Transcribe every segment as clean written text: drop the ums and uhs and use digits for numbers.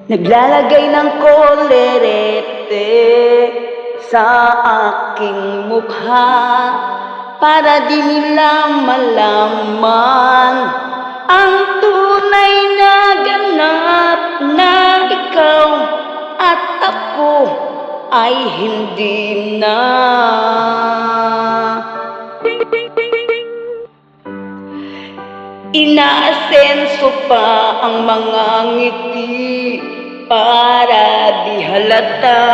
Naglalagay ng kolerete sa aking mukha para di nila malaman ang tunay na ganap na ikaw at ako ay hindi na. Inaasenso pa ang mga ngiti para di halata.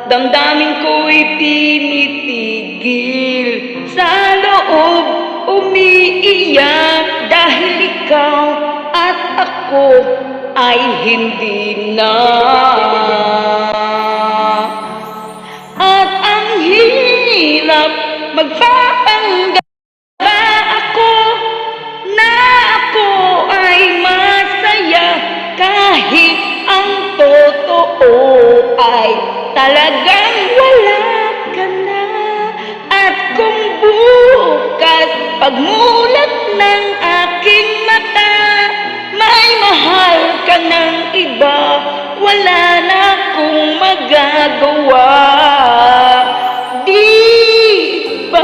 Damdamin ko'y tinitigil, sa loob umiiyak dahil ikaw at ako ay hindi na. At ang hirap magpapanggap ba ako na ako ay masaya kahit ang totoo ay talagang wala ka na. At kung bukas pagmulat ng aking mata may mahal ka ng iba, wala na akong magagawa, di ba?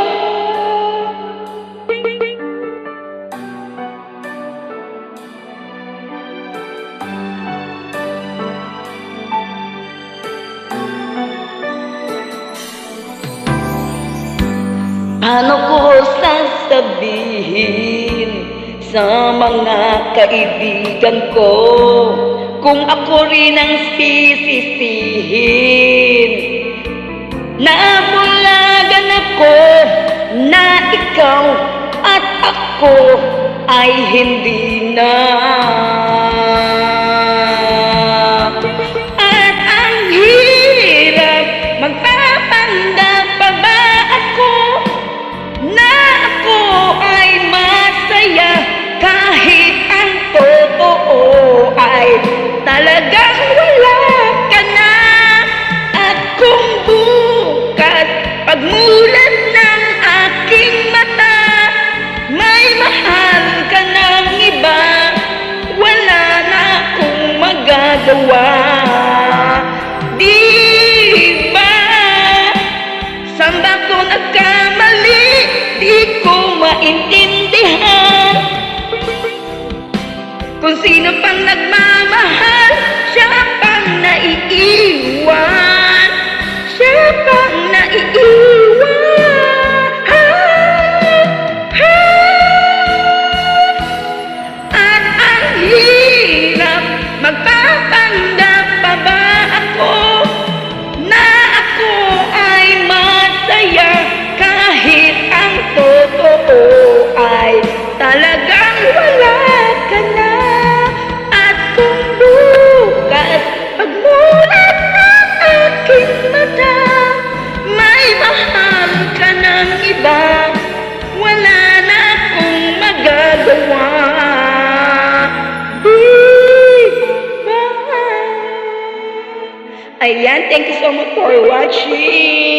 Paano ko sasabihin sa mga kaibigan ko kung ako rin ang sisisihin? Nabulagan ako na ikaw at ako ay hindi na. At ang hirap magpapanggap pa ba ako na ako ay masaya kahit ang totoo ay talagang wala ka na. At kung bukas pagmulat ng aking mata may mahal ka ng iba, wala na akong magagawa, di ba? Saan ba ko nagkamali? Di ko maintindihan. Kung sino pang nagmamahal, siya pang naiiwan, siya pang naiiwan. At ang hirap magpapanggap pa ba ako na ako ay masaya kahit ang totoo ay talagang wala ka na. At kung bukas pagmulat ng aking mata may mahal ka ng iba, wala na akong magagawa, di ba? Ayan, thank you so much for watching.